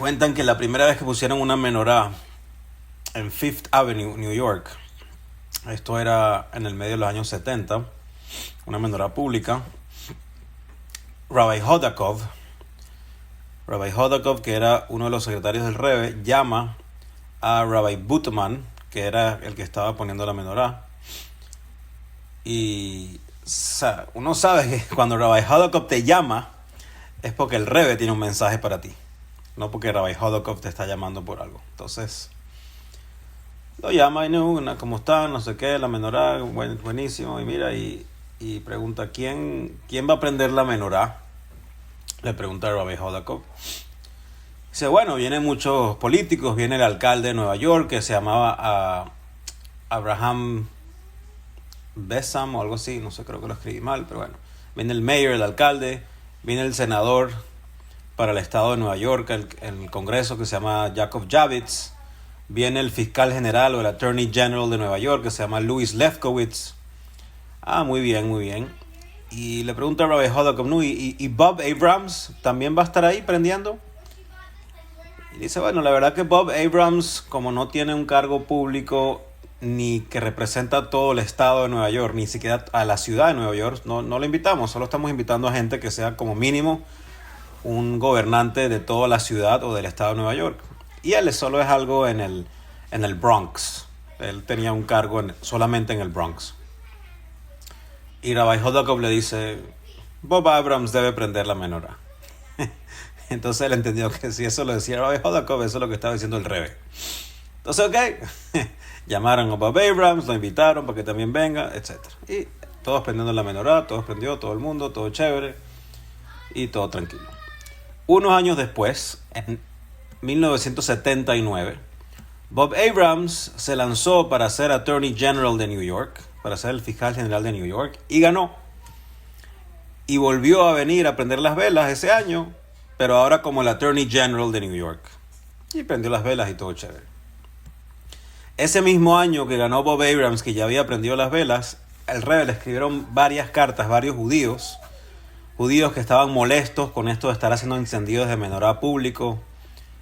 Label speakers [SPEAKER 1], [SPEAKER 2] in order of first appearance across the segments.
[SPEAKER 1] Cuentan que la primera vez que pusieron una menorá en Fifth Avenue, New York, esto era en el medio de los años 70, una menorá pública, Rabbi Hodakov, que era uno de los secretarios del Rebbe, llama a Rabbi Butman, que era el que estaba poniendo la menorá. Y uno sabe que cuando Rabbi Hodakov te llama es porque el Rebbe tiene un mensaje para ti, no porque Rabbi Hodakov te está llamando por algo. Entonces lo llama y no, ¿cómo está? No sé qué, la menorá, buenísimo. Y mira, y pregunta, ¿quién va a prender la menorá? Le pregunta a Rabbi Hodakov. Dice, bueno, vienen muchos políticos, viene el alcalde de Nueva York, que se llamaba Abraham Bessam o algo así, no sé, creo que lo escribí mal, pero bueno. Viene el mayor, el alcalde, viene el senador para el estado de Nueva York, el Congreso, que se llama Jacob Javits. Viene el fiscal general o el attorney general de Nueva York, que se llama Louis Lefkowitz. Muy bien, muy bien. Y le pregunta a Rabbi Hodakov, ¿y Bob Abrams también va a estar ahí prendiendo? Y dice, bueno, la verdad que Bob Abrams, como no tiene un cargo público ni que representa todo el estado de Nueva York, ni siquiera a la ciudad de Nueva York, no le invitamos, solo estamos invitando a gente que sea como mínimo un gobernante de toda la ciudad o del estado de Nueva York. Y él solo es algo en el Bronx. Él tenía un cargo solamente en el Bronx. Y Rabbi Hodakov le dice, Bob Abrams debe prender la menorá. Entonces él entendió que si eso lo decía Rabbi Hodakov, eso es lo que estaba diciendo el Rebbe. Entonces, ok, llamaron a Bob Abrams, lo invitaron para que también venga, etc. Y todos prendiendo la menorá, todos prendió, todo el mundo, todo chévere y todo tranquilo. Unos años después, en 1979, Bob Abrams se lanzó para ser Attorney General de New York, para ser el fiscal general de New York, y ganó. Y volvió a venir a prender las velas ese año, pero ahora como el Attorney General de New York. Y prendió las velas y todo chévere. Ese mismo año que ganó Bob Abrams, que ya había prendido las velas, el Rebbe le escribieron varias cartas, varios judíos que estaban molestos con esto de estar haciendo incendios de menorá público,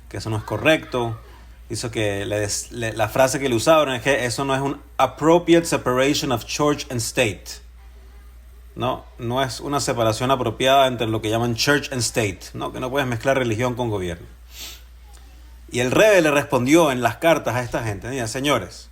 [SPEAKER 1] que eso no es correcto. Hizo que la frase que le usaron es que eso no es un appropriate separation of church and state. No es una separación apropiada entre lo que llaman church and state, ¿no? Que no puedes mezclar religión con gobierno. Y el Rebbe le respondió en las cartas a esta gente, mira, señores,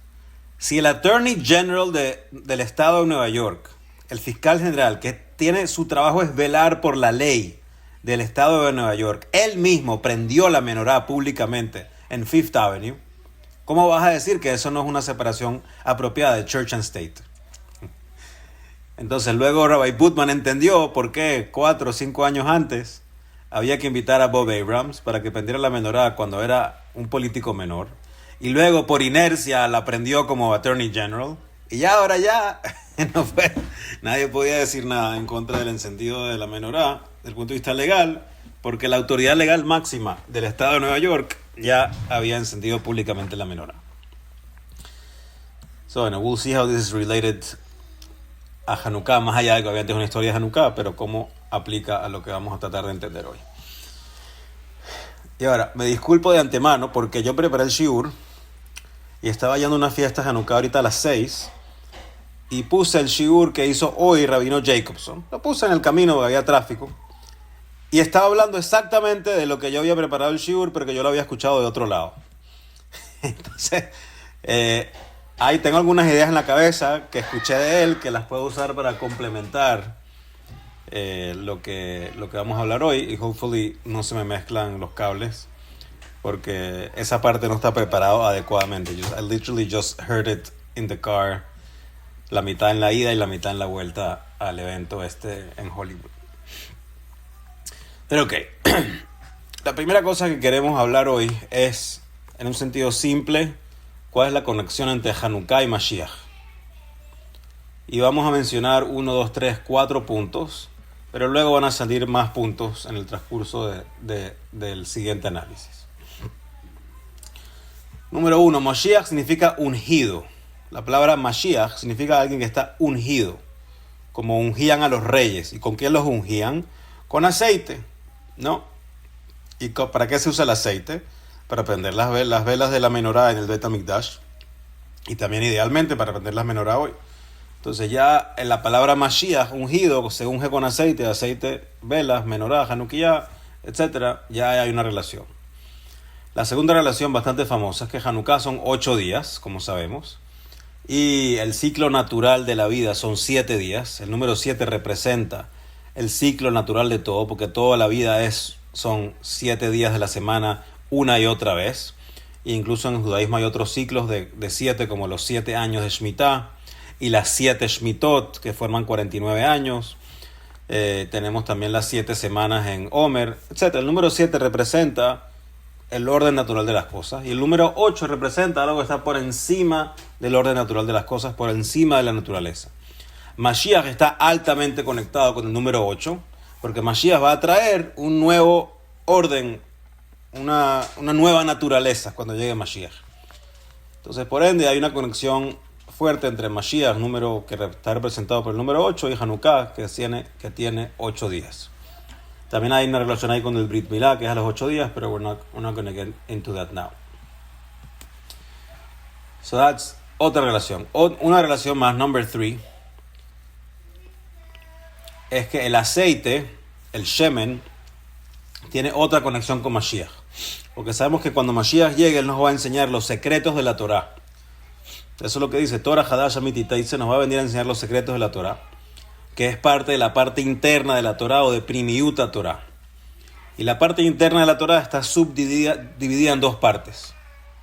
[SPEAKER 1] si el Attorney General del estado de Nueva York, el fiscal general, que tiene su trabajo es velar por la ley del estado de Nueva York, él mismo prendió la menorá públicamente en Fifth Avenue, ¿cómo vas a decir que eso no es una separación apropiada de Church and State? Entonces luego Rabbi Butman entendió por qué 4 o 5 años antes había que invitar a Bob Abrams para que prendiera la menorá cuando era un político menor, y luego por inercia la prendió como Attorney General, y ya ahora nadie podía decir nada en contra del encendido de la menorá desde el punto de vista legal, porque la autoridad legal máxima del estado de Nueva York ya había encendido públicamente la menorá. So, we'll see how this is related a Hanukkah, más allá de que obviamente es una historia de Hanukkah, pero cómo aplica a lo que vamos a tratar de entender hoy. Y ahora, me disculpo de antemano porque yo preparé el shiur y estaba yendo a una fiesta de Hanukkah ahorita a las 6 y puse el shiur que hizo hoy Rabino Jacobson. Lo puse en el camino porque había tráfico. Y estaba hablando exactamente de lo que yo había preparado el shiur, pero que yo lo había escuchado de otro lado. Entonces, ahí tengo algunas ideas en la cabeza que escuché de él, que las puedo usar para complementar lo que vamos a hablar hoy. Y hopefully no se me mezclan los cables, porque esa parte no está preparado adecuadamente. I literally just heard it in the car, la mitad en la ida y la mitad en la vuelta al evento en Hollywood. Pero ok, la primera cosa que queremos hablar hoy es, en un sentido simple, cuál es la conexión entre Hanukkah y Mashiach. Y vamos a mencionar 1, 2, 3, 4 puntos, pero luego van a salir más puntos en el transcurso del siguiente análisis. Número 1, Mashiach significa ungido. La palabra Mashiach significa alguien que está ungido, como ungían a los reyes. ¿Y con qué los ungían? Con aceite, ¿no? ¿Y para qué se usa el aceite? Para prender las velas de la menorá en el Bet HaMikdash. Y también idealmente para prender las menorá hoy. Entonces ya en la palabra Mashiach, ungido, se unge con aceite, velas, menorá, Hanukkah, etc. Ya hay una relación. La segunda relación bastante famosa es que Hanukkah son 8 días, como sabemos. Y el ciclo natural de la vida son 7 días. El número 7 representa el ciclo natural de todo, porque toda la vida son 7 días de la semana una y otra vez. E incluso en el judaísmo hay otros ciclos de 7, como los 7 años de Shemitah y las 7 Shmitot, que forman 49 años. Tenemos también las 7 semanas en Omer, etc. El número 7 representa el orden natural de las cosas. Y el número 8 representa algo que está por encima del orden natural de las cosas, por encima de la naturaleza. Mashiach está altamente conectado con el número 8, porque Mashiach va a traer un nuevo orden, una nueva naturaleza cuando llegue Mashiach. Entonces, por ende, hay una conexión fuerte entre Mashiach, número que está representado por el número 8, y Hanukkah, que tiene 8 días. También hay una relación ahí con el Brit Milá, que es a los 8 días, pero we're not going to get into that now. So that's otra relación. Una relación más, number 3, es que el aceite, el shemen, tiene otra conexión con Mashiach. Porque sabemos que cuando Mashiach llegue, Él nos va a enseñar los secretos de la Torah. Eso es lo que dice Torah Hadash Amititaitse, nos va a venir a enseñar los secretos de la Torah, que es parte de la parte interna de la Torah o de Primiuta Torah. Y la parte interna de la Torah está dividida en dos partes.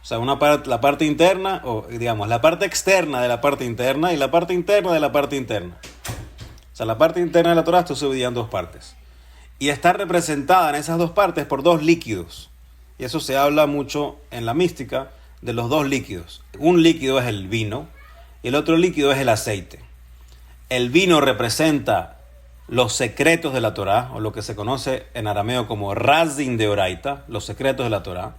[SPEAKER 1] O sea, la parte interna, o digamos, la parte externa de la parte interna y la parte interna de la parte interna. O sea, la parte interna de la Torah está subdividida en dos partes. Y está representada en esas dos partes por dos líquidos. Y eso se habla mucho en la mística de los dos líquidos. Un líquido es el vino y el otro líquido es el aceite. El vino representa los secretos de la Torah, o lo que se conoce en arameo como Razin de Oraita, los secretos de la Torah,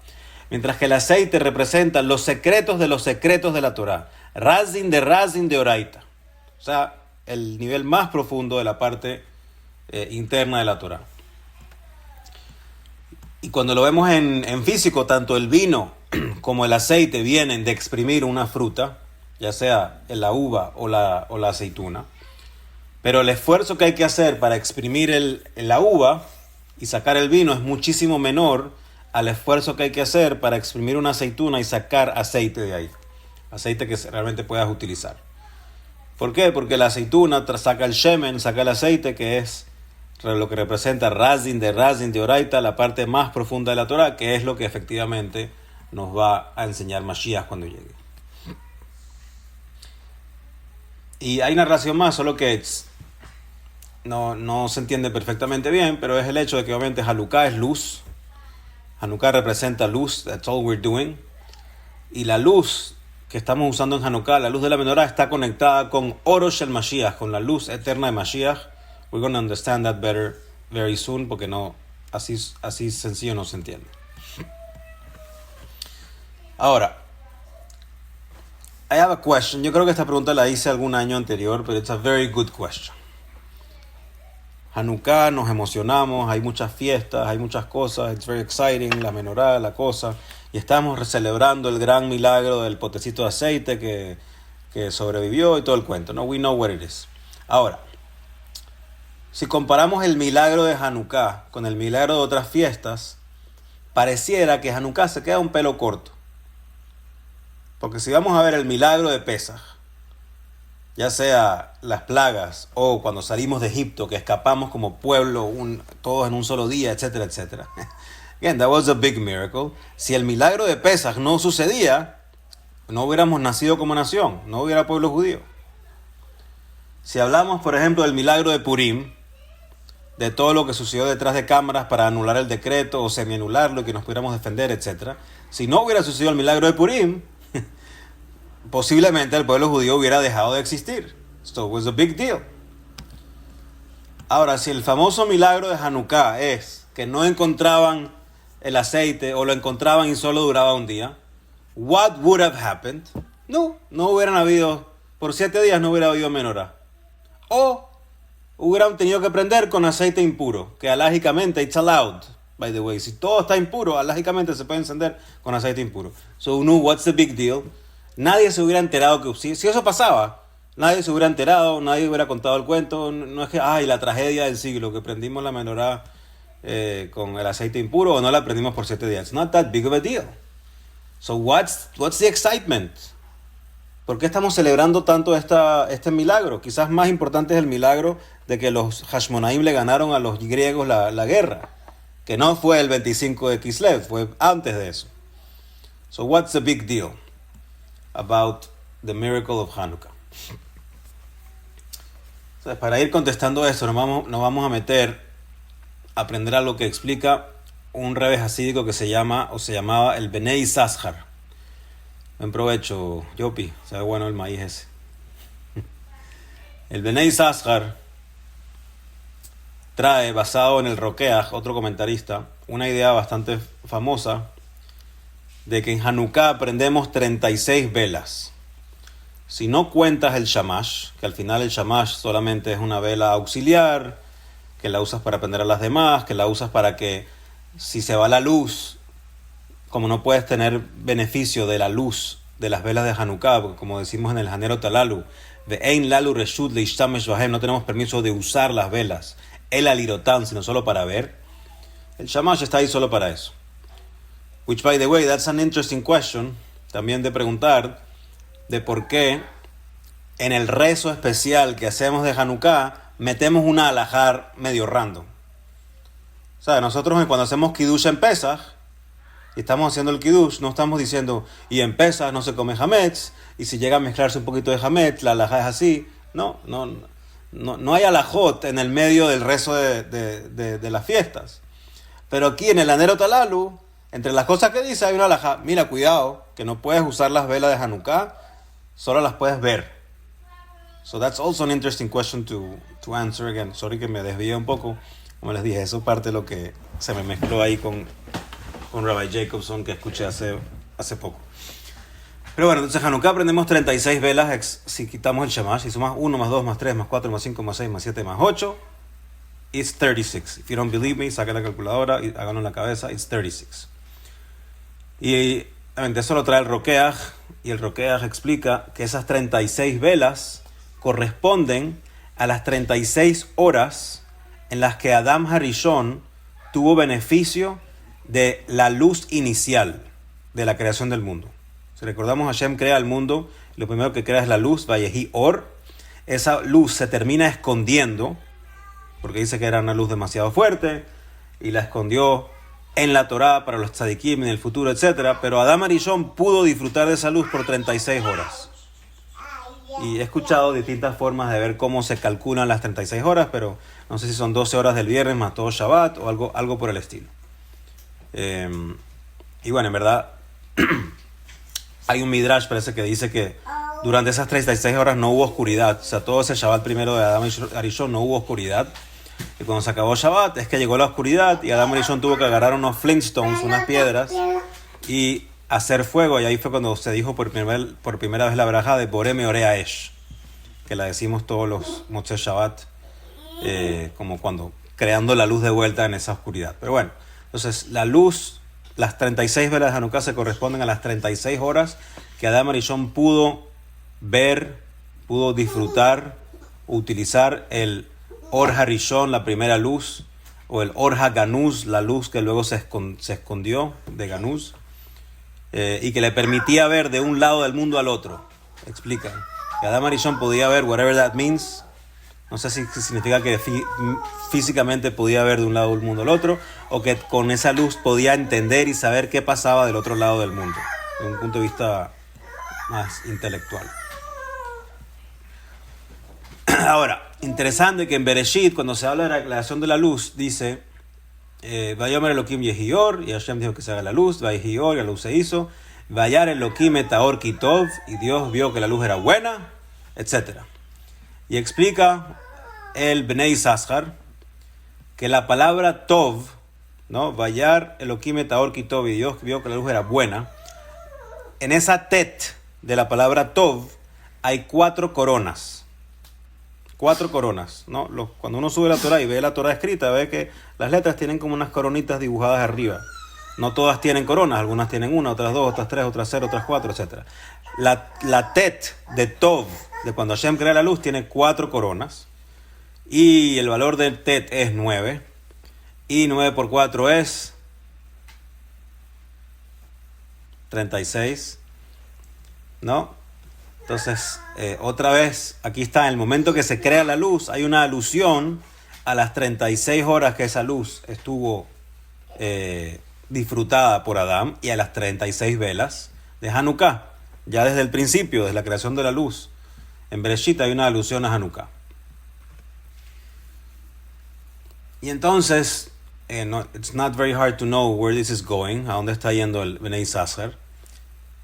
[SPEAKER 1] mientras que el aceite representa los secretos de la Torah, Razin de Oraita, o sea, el nivel más profundo de la parte interna de la Torah. Y cuando lo vemos en físico, tanto el vino como el aceite vienen de exprimir una fruta, ya sea la uva o la aceituna. Pero el esfuerzo que hay que hacer para exprimir la uva y sacar el vino es muchísimo menor al esfuerzo que hay que hacer para exprimir una aceituna y sacar aceite de ahí. Aceite que realmente puedas utilizar. ¿Por qué? Porque la aceituna saca el shemen, saca el aceite, que es lo que representa Razin de Oraita, la parte más profunda de la Torah, que es lo que efectivamente nos va a enseñar Mashiach cuando llegue. Y hay una relación más, solo que no se entiende perfectamente bien, pero es el hecho de que obviamente Hanukkah es luz. Hanukkah representa luz, that's all we're doing. Y la luz que estamos usando en Hanukkah, la luz de la menorá, está conectada con Orosh el Mashiach, con la luz eterna de Mashiach. We're going to understand that better very soon, porque así sencillo no se entiende. Ahora, I have a question. Yo creo que esta pregunta la hice algún año anterior, pero it's a very good question. Hanukkah, nos emocionamos, hay muchas fiestas, hay muchas cosas, it's very exciting, la menorá, la cosa, y estamos celebrando el gran milagro del potecito de aceite que sobrevivió y todo el cuento, ¿no? We know what it is. Ahora, si comparamos el milagro de Hanukkah con el milagro de otras fiestas, pareciera que Hanukkah se queda un pelo corto. Porque si vamos a ver el milagro de Pesaj, ya sea las plagas o cuando salimos de Egipto, que escapamos como pueblo, todos en un solo día, etcétera, etcétera. Again, that was a big miracle. Si el milagro de Pesaj no sucedía, no hubiéramos nacido como nación, no hubiera pueblo judío. Si hablamos, por ejemplo, del milagro de Purim, de todo lo que sucedió detrás de cámaras para anular el decreto o semi-anularlo y que nos pudiéramos defender, etcétera. Si no hubiera sucedido el milagro de Purim, posiblemente el pueblo judío hubiera dejado de existir. So it was a big deal. Ahora, si el famoso milagro de Hanukkah es que no encontraban el aceite o lo encontraban y solo duraba un día, what would have happened? No hubieran habido, por 7 días no hubiera habido menorá. O hubieran tenido que prender con aceite impuro, que alágicamente it's allowed. by the way. Si todo está impuro, lógicamente se puede encender con aceite impuro. So, no, what's the big deal? Nadie se hubiera enterado que si eso pasaba, nadie se hubiera enterado, nadie hubiera contado el cuento. No es que, la tragedia del siglo, que prendimos la menorá con el aceite impuro o no la prendimos por 7 días. It's not that big of a deal. So what's the excitement? ¿Por qué estamos celebrando tanto este milagro? Quizás más importante es el milagro de que los Hashmonaim le ganaron a los griegos la guerra, que no fue el 25 de Kislev, fue antes de eso. So what's the big deal about the miracle of Hanukkah? Entonces, para ir contestando esto, nos vamos a meter a aprender algo que explica un rebbe hasídico que se llamaba el Benei Yisachar. Buen provecho, Yopi. Sabe bueno el maíz ese. El Benei Yisachar trae, basado en el Rokeach, otro comentarista, una idea bastante famosa de que en Hanukkah prendemos 36 velas. Si no cuentas el shamash, que al final el shamash solamente es una vela auxiliar, que la usas para prender a las demás, que la usas para que si se va la luz, como no puedes tener beneficio de la luz de las velas de Hanukkah, porque como decimos en el Hanero Talalu, Ve'ein lalu reshut leishtamesh bahem, no tenemos permiso de usar las velas, el alirotán, sino solo para ver. El shamash está ahí solo para eso. Which, by the way, that's an interesting question, también de preguntar, de por qué en el rezo especial que hacemos de Hanukkah metemos una alajá medio random. O sea, nosotros cuando hacemos Kiddush en Pesach y estamos haciendo el Kiddush, no estamos diciendo y en Pesach no se come Hametz, y si llega a mezclarse un poquito de Hametz, la alajá es así. No hay alajot en el medio del rezo de las fiestas. Pero aquí en el Hanero Talalu, entre las cosas que dice hay una alajá. Mira, cuidado, que no puedes usar las velas de Hanukkah, solo las puedes ver. So that's also an interesting question to answer again. Sorry que me desvié un poco. Como les dije, eso es parte de lo que se me mezcló ahí con Rabbi Jacobson, que escuché hace poco. Pero bueno, entonces Hanukkah aprendemos 36 velas si quitamos el shamash. Si sumas 1, más 2, más 3, más 4, más 5, más 6, más 7, más 8, it's 36. If you don't believe me, saquen la calculadora y háganlo en la cabeza, it's 36. Y eso lo trae el Rokeach, y el Rokeach explica que esas 36 velas corresponden a las 36 horas en las que Adam Harishon tuvo beneficio de la luz inicial de la creación del mundo. Si recordamos, Hashem crea el mundo, lo primero que crea es la luz, Vayehi Or. Esa luz se termina escondiendo, porque dice que era una luz demasiado fuerte, y la escondió en la Torá para los tzadikim en el futuro, etc. Pero Adam Harishon pudo disfrutar de esa luz por 36 horas. Y he escuchado distintas formas de ver cómo se calculan las 36 horas, pero no sé si son 12 horas del viernes más todo Shabbat o algo por el estilo. Y bueno, en verdad, hay un Midrash, parece que dice que durante esas 36 horas no hubo oscuridad. O sea, todo ese Shabbat primero de Adam Harishon no hubo oscuridad. Y cuando se acabó Shabbat es que llegó la oscuridad y Adam Harishon tuvo que agarrar unos flintstones, unas piedras, y hacer fuego. Y ahí fue cuando se dijo por primera vez la braja de Boré Meorea Esh, que la decimos todos los Motzei Shabbat, como cuando creando la luz de vuelta en esa oscuridad. Pero bueno, entonces la luz, las 36 velas de Hanukkah se corresponden a las 36 horas que Adam Harishon pudo ver, pudo disfrutar, utilizar el Or Harishon, la primera luz, o el Or HaGanuz, la luz que luego se escondió de Ganuz, y que le permitía ver de un lado del mundo al otro. Explica. Que Adam Harishon podía ver, whatever that means. No sé si significa que físicamente podía ver de un lado del mundo al otro, o que con esa luz podía entender y saber qué pasaba del otro lado del mundo, desde un punto de vista más intelectual. Ahora, interesante que en Bereshit, cuando se habla de la creación de la luz, dice Vayomer Elohim Yehior, y Hashem dijo que se haga la luz, Vayehior, y la luz se hizo, Vayar Elohim Etaor Kitov, y Dios vio que la luz era buena, etc. Y explica el Benei Yisachar que la palabra Tov, ¿no? Vayar Elohim Etaor Kitov, y Dios vio que la luz era buena, en esa tet de la palabra Tov hay 4 coronas. 4 coronas, ¿no? Cuando uno sube la Torah y ve la Torah escrita, ve que las letras tienen como unas coronitas dibujadas arriba. No todas tienen coronas, algunas tienen una, otras dos, otras tres, otras 0, otras 4, etc. La tet de Tov, de cuando Hashem crea la luz, tiene 4 coronas. Y el valor del tet es 9. Y 9 por 4 es 36. ¿No? Entonces, otra vez, aquí está, en el momento que se crea la luz, hay una alusión a las 36 horas que esa luz estuvo disfrutada por Adán y a las 36 velas de Hanukkah. Ya desde el principio, desde la creación de la luz, en Bereshit hay una alusión a Hanukkah. Y entonces, it's not very hard to know where this is going, a dónde está yendo el Bnei Yisachar.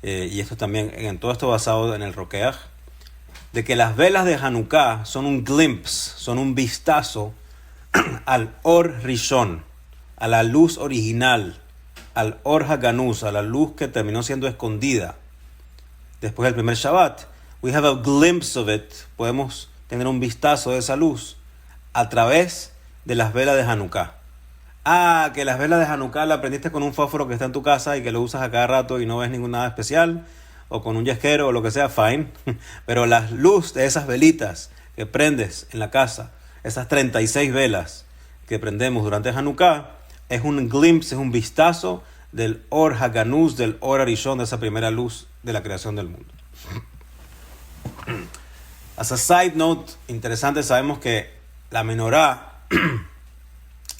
[SPEAKER 1] Y esto también, en todo esto basado en el Rokeach, de que las velas de Hanukkah son un glimpse, son un vistazo al Or Rishon, a la luz original, al Or Haganuz, a la luz que terminó siendo escondida después del primer Shabbat. We have a glimpse of it, podemos tener un vistazo de esa luz a través de las velas de Hanukkah. Que las velas de Hanukkah la prendiste con un fósforo que está en tu casa y que lo usas a cada rato y no ves nada especial, o con un yesquero o lo que sea, fine. Pero la luz de esas velitas que prendes en la casa, esas 36 velas que prendemos durante Hanukkah, es un glimpse, es un vistazo del Or Haganuz, del Or Arishon, de esa primera luz de la creación del mundo. As a side note, interesante, sabemos que la menorá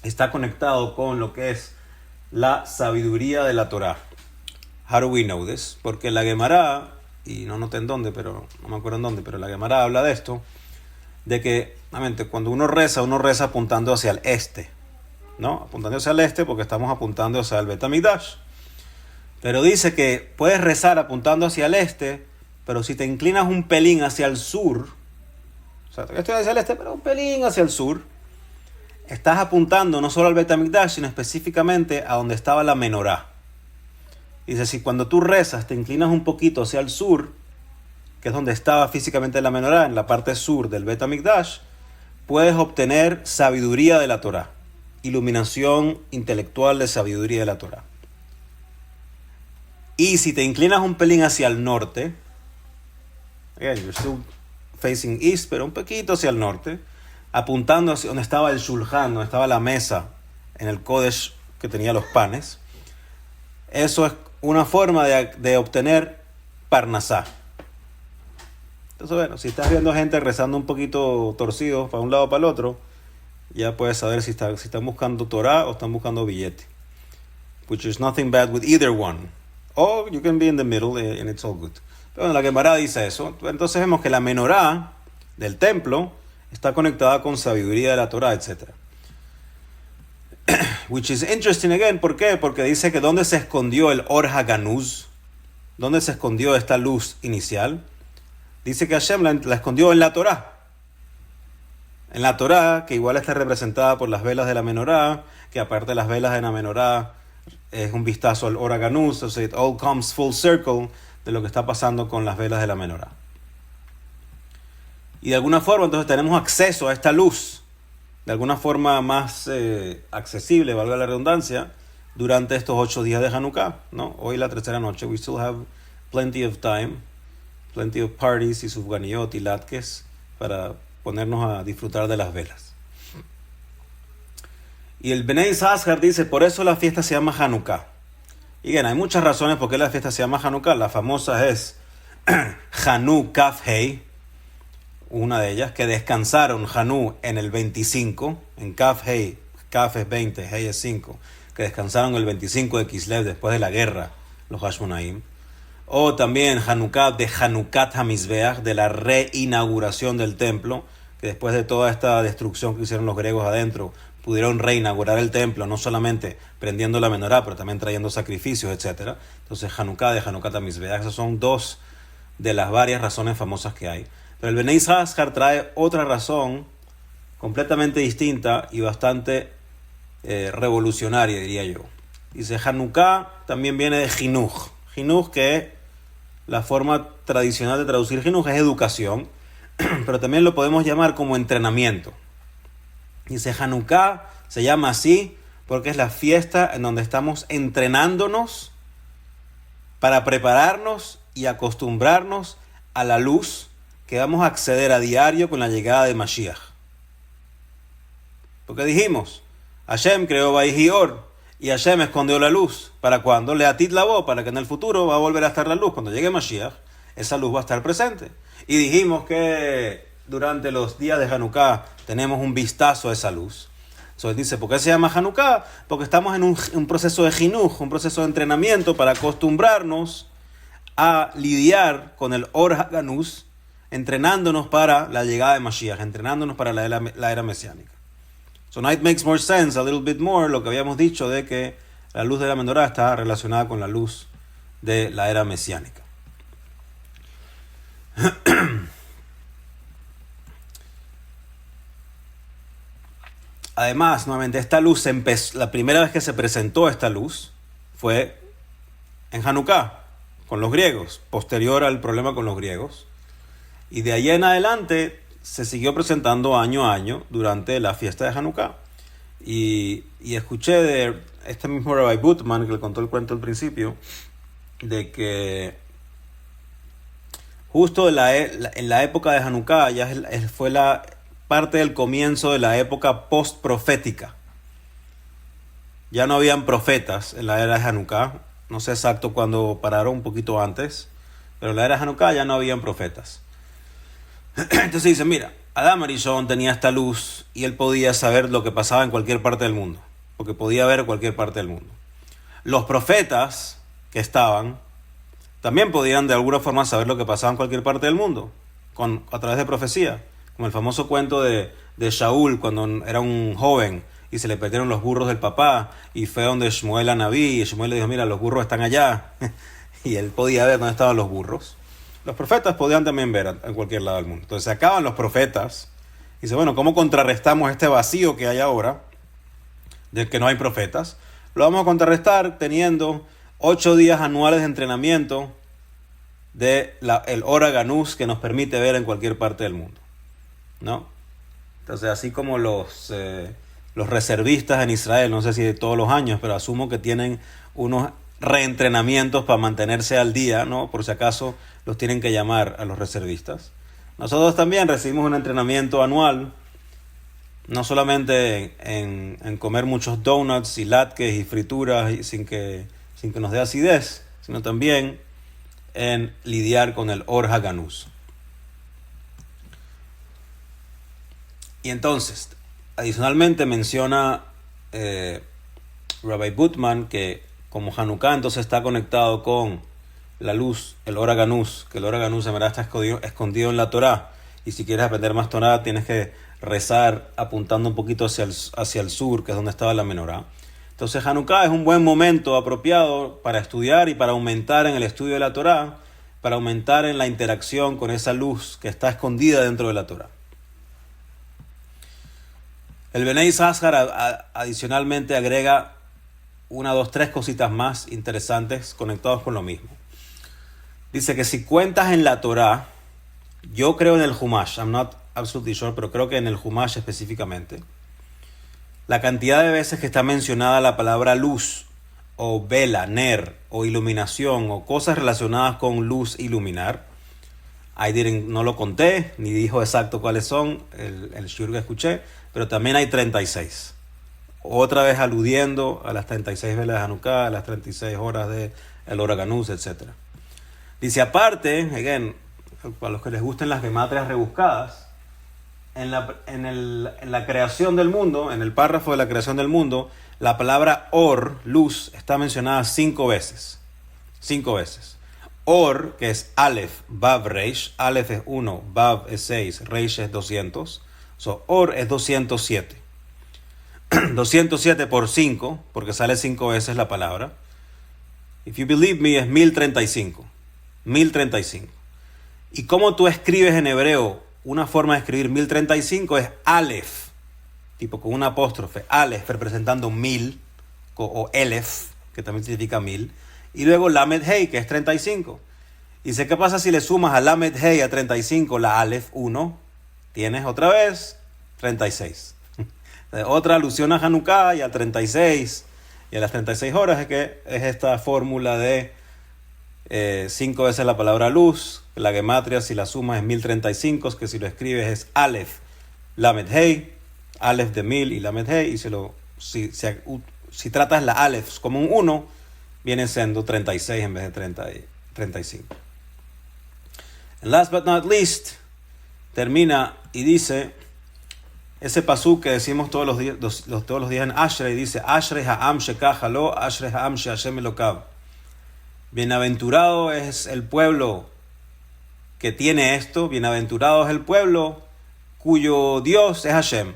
[SPEAKER 1] está conectado con lo que es la sabiduría de la Torah. How do we know this? Porque la Gemara, y no noté en dónde, pero no me acuerdo en dónde, pero la Gemara habla de esto, de que, obviamente, cuando uno reza apuntando hacia el este, ¿no? Apuntando hacia el este porque estamos apuntando hacia el Bet HaMikdash. Pero dice que puedes rezar apuntando hacia el este, pero si te inclinas un pelín hacia el sur, o sea, estoy hacia el este, pero un pelín hacia el sur, estás apuntando no solo al Bet HaMikdash, sino específicamente a donde estaba la menorá. Dice, si cuando tú rezas te inclinas un poquito hacia el sur, que es donde estaba físicamente la menorá, en la parte sur del Bet HaMikdash, puedes obtener sabiduría de la Torah, iluminación intelectual de sabiduría de la Torah. Y si te inclinas un pelín hacia el norte, again, you're still facing east, pero un poquito hacia el norte, apuntando hacia donde estaba el shulchan, donde estaba la mesa en el Kodesh que tenía los panes. Eso es una forma de obtener parnasá. Entonces, bueno, si estás viendo gente rezando un poquito torcidos para un lado o para el otro, ya puedes saber si están buscando Torah o están buscando billete. Which is nothing bad with either one. Or you can be in the middle and it's all good. Pero bueno, la Gemara dice eso. Entonces vemos que la menorá del templo está conectada con sabiduría de la Torah, etc. Which is interesting again. ¿Por qué? Porque dice que ¿dónde se escondió el Or Haganuz? ¿Dónde se escondió esta luz inicial? Dice que Hashem la escondió en la Torah. En la Torah, que igual está representada por las velas de la menorá, que aparte de las velas de la menorá es un vistazo al Or Haganuz. O sea, it all comes full circle de lo que está pasando con las velas de la menorá. Y de alguna forma entonces tenemos acceso a esta luz, de alguna forma más accesible, valga la redundancia, durante estos 8 días de Hanukkah, ¿no? Hoy la tercera noche, we still have plenty of time, plenty of parties y sufganiyot y latkes para ponernos a disfrutar de las velas. Y el Bnei Yisachar dice, por eso la fiesta se llama Hanukkah. Y bien, hay muchas razones por qué la fiesta se llama Hanukkah. La famosa es Hanu Kaf Hei, una de ellas, que descansaron Hanu en el 25, en Kaf Hei, Kaf es 20, Hei es 5, que descansaron el 25 de Kislev después de la guerra, los Hashmonaim. O también Hanukkah de Hanukat HaMizbeach, de la reinauguración del templo, que después de toda esta destrucción que hicieron los griegos adentro, pudieron reinaugurar el templo, no solamente prendiendo la menorá, pero también trayendo sacrificios, etc. Entonces Hanukkah de Hanukat HaMizbeach, esas son dos de las varias razones famosas que hay. Pero el Bnei Yisachar trae otra razón completamente distinta y bastante revolucionaria, diría yo. Dice, Hanukkah también viene de Jinuj. Jinuj, que la forma tradicional de traducir Jinuj es educación. pero también lo podemos llamar como entrenamiento. Dice, Hanukkah se llama así porque es la fiesta en donde estamos entrenándonos para prepararnos y acostumbrarnos a la luz que vamos a acceder a diario con la llegada de Mashiach. Porque dijimos, Hashem creó Vayhi Or y Hashem escondió la luz. ¿Para cuándo? Leatit Labo, para que en el futuro va a volver a estar la luz. Cuando llegue Mashiach, esa luz va a estar presente. Y dijimos que durante los días de Hanukkah tenemos un vistazo a esa luz. Entonces dice, ¿por qué se llama Hanukkah? Porque estamos en un proceso de jinuj, un proceso de entrenamiento para acostumbrarnos a lidiar con el Or HaGanuz, entrenándonos para la llegada de Mashiach, entrenándonos para la era mesiánica. So now it makes more sense, a little bit more, lo que habíamos dicho de que la luz de la menorá está relacionada con la luz de la era mesiánica. Además, nuevamente, esta luz la primera vez que se presentó esta luz fue en Hanukkah, con los griegos, posterior al problema con los griegos. Y de ahí en adelante se siguió presentando año a año durante la fiesta de Hanukkah. Y escuché de este mismo Rabbi Butman, que le contó el cuento al principio, de que justo en la época de Hanukkah ya fue la parte del comienzo de la época post-profética. Ya no habían profetas en la era de Hanukkah. No sé exacto cuándo pararon, un poquito antes. Pero en la era de Hanukkah ya no habían profetas. Entonces dice, mira, Adam Arishon tenía esta luz y él podía saber lo que pasaba en cualquier parte del mundo. Porque podía ver cualquier parte del mundo. Los profetas que estaban también podían de alguna forma saber lo que pasaba en cualquier parte del mundo. A través de profecía. Como el famoso cuento de Shaul cuando era un joven y se le perdieron los burros del papá y fue donde Shmuel a Naví y Shmuel le dijo, mira, los burros están allá. Y él podía ver dónde estaban los burros. Los profetas podían también ver en cualquier lado del mundo. Entonces se acaban los profetas y dice, bueno, ¿cómo contrarrestamos este vacío que hay ahora de que no hay profetas? Lo vamos a contrarrestar teniendo 8 días anuales de entrenamiento de el Or HaGanuz que nos permite ver en cualquier parte del mundo, ¿no? Entonces, así como los reservistas en Israel, no sé si de todos los años, pero asumo que tienen unos reentrenamientos para mantenerse al día, ¿no? Por si acaso los tienen que llamar a los reservistas. Nosotros también recibimos un entrenamiento anual, no solamente en comer muchos donuts y latkes y frituras y sin que nos dé acidez, sino también en lidiar con el Or HaGanuz. Y entonces, adicionalmente menciona Rabbi Butman que como Hanukkah entonces está conectado con la luz, el Or HaGanuz, que el Or HaGanuz en verdad está escondido en la Torá. Y si quieres aprender más Torá, tienes que rezar apuntando un poquito hacia el sur, que es donde estaba la menorá. Entonces Hanukkah es un buen momento apropiado para estudiar y para aumentar en el estudio de la Torá, para aumentar en la interacción con esa luz que está escondida dentro de la Torá. El Bnei Yisachar adicionalmente agrega 1, 2, 3 cositas más interesantes conectados con lo mismo. Dice que si cuentas en la Torá, yo creo en el Humash, I'm not absolutely sure, pero creo que en el Humash específicamente, la cantidad de veces que está mencionada la palabra luz, o vela, ner, o iluminación, o cosas relacionadas con luz, iluminar, no lo conté, ni dijo exacto cuáles son, el shiur que escuché, pero también hay 36. Otra vez aludiendo a las 36 velas de Hanukkah, a las 36 horas de el Or HaGanuz, etc. Dice, aparte, again, para los que les gusten las gematrias rebuscadas, en la creación del mundo, en el párrafo de la creación del mundo, la palabra Or, luz, está mencionada 5 veces. 5 veces. Or, que es Aleph, Vav, Reish. Aleph es 1, Vav es 6, Reish es 200. So, Or es 207. 207 por 5, porque sale 5 veces la palabra. If you believe me, es 1035. 1035. ¿Y cómo tú escribes en hebreo? Una forma de escribir 1035 es Aleph, tipo con una apóstrofe. Aleph representando 1000, o Elef, que también significa 1000. Y luego Lamed Hei, que es 35. Dice, ¿qué pasa si le sumas a Lamed Hey a 35 la Aleph 1? Tienes otra vez 36. Otra alusión a Hanukkah y a 36 y a las 36 horas es que es esta fórmula de 5 veces la palabra luz. La gematria, si la sumas, es 1035, que si lo escribes es Aleph, Lamed Hey, Aleph de 1000 y Lamed Hey, y si tratas la Aleph como un 1, viene siendo 36 en vez de 35. And last but not least, termina y dice, ese pasuk que decimos todos los días en Ashrei, dice, Ashrei ha'am shekach lo, Ashrei ha'am she'Hashem elokav. Bienaventurado es el pueblo que tiene esto, bienaventurado es el pueblo cuyo Dios es Hashem.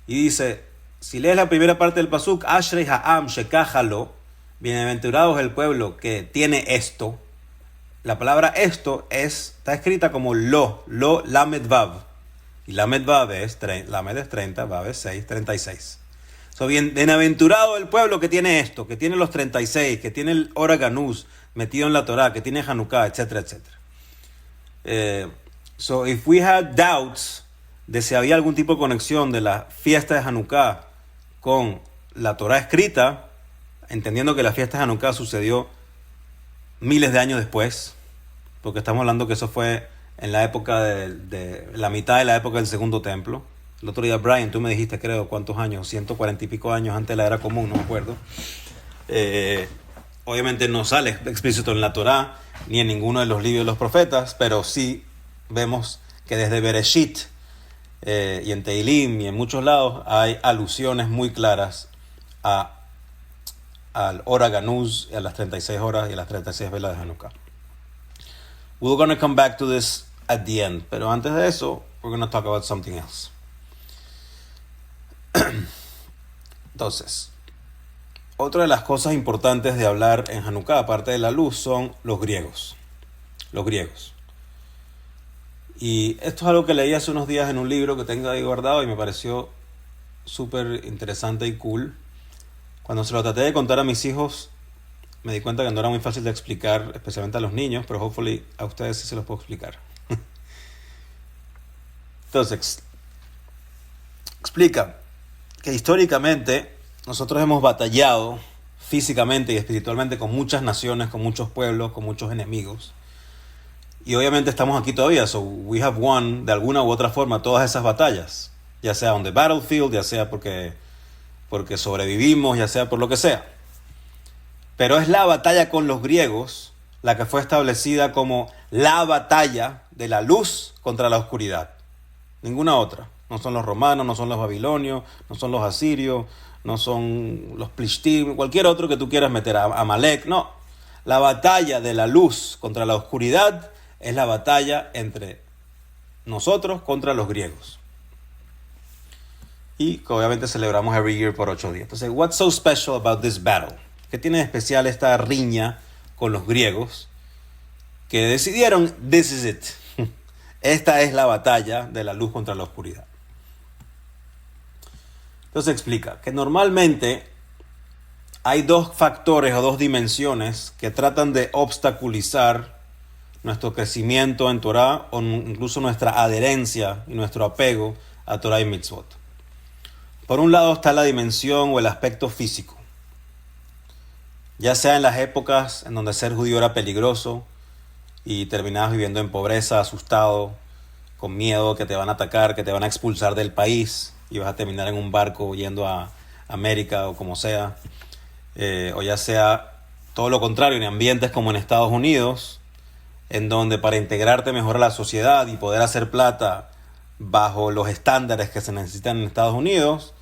[SPEAKER 1] Y dice, si lees la primera parte del pasuk, Ashrei ha'am shekach lo, bienaventurado es el pueblo que tiene esto. La palabra esto está escrita como lo lamed vav. Y lamed vav lamed es 30, vav es 6, 36. Bienaventurado el pueblo que tiene esto, que tiene los 36, que tiene el Ora Ganuz metido en la Torah, que tiene Hanukkah, etcétera, etcétera. If we had doubts de si había algún tipo de conexión de la fiesta de Hanukkah con la Torah escrita, entendiendo que la fiesta de Hanukkah sucedió miles de años después, porque estamos hablando que eso fue en la época de la mitad de la época del Segundo Templo. El otro día, Brian, tú me dijiste, creo, ¿cuántos años? 140 y pico años antes de la era común, no me acuerdo. Obviamente no sale explícito en la Torá, ni en ninguno de los libros de los profetas, pero sí vemos que desde Bereshit y en Teilim y en muchos lados hay alusiones muy claras al Ora Ganuz, a las 36 horas y a las 36 velas de Hanukkah. We're going to come back to this at the end, pero antes de eso, we're going to talk about something else. Entonces, otra de las cosas importantes de hablar en Hanukkah, aparte de la luz, son los griegos. Los griegos. Y esto es algo que leí hace unos días en un libro que tengo ahí guardado y me pareció súper interesante y cool. Cuando se lo traté de contar a mis hijos, me di cuenta que no era muy fácil de explicar, especialmente a los niños, pero hopefully a ustedes sí se los puedo explicar. Entonces, explica que históricamente nosotros hemos batallado físicamente y espiritualmente con muchas naciones, con muchos pueblos, con muchos enemigos. Y obviamente estamos aquí todavía, so we have won de alguna u otra forma todas esas batallas, ya sea on the battlefield, ya sea porque sobrevivimos, ya sea por lo que sea. Pero es la batalla con los griegos la que fue establecida como la batalla de la luz contra la oscuridad. Ninguna otra. No son los romanos, no son los babilonios, no son los asirios, no son los plishtim, cualquier otro que tú quieras meter, a Amalek, no. La batalla de la luz contra la oscuridad es la batalla entre nosotros contra los griegos. Y que obviamente celebramos every year por 8 días. Entonces, what's so special about this battle? ¿Qué tiene de especial esta riña con los griegos que decidieron, this is it? Esta es la batalla de la luz contra la oscuridad. Entonces explica que normalmente hay dos factores o dos dimensiones que tratan de obstaculizar nuestro crecimiento en Torah o incluso nuestra adherencia y nuestro apego a Torah y Mitzvot. Por un lado está la dimensión o el aspecto físico. Ya sea en las épocas en donde ser judío era peligroso y terminabas viviendo en pobreza, asustado, con miedo que te van a atacar, que te van a expulsar del país y vas a terminar en un barco yendo a América o como sea. O ya sea todo lo contrario, en ambientes como en Estados Unidos, en donde para integrarte mejor a la sociedad y poder hacer plata bajo los estándares que se necesitan en Estados Unidos,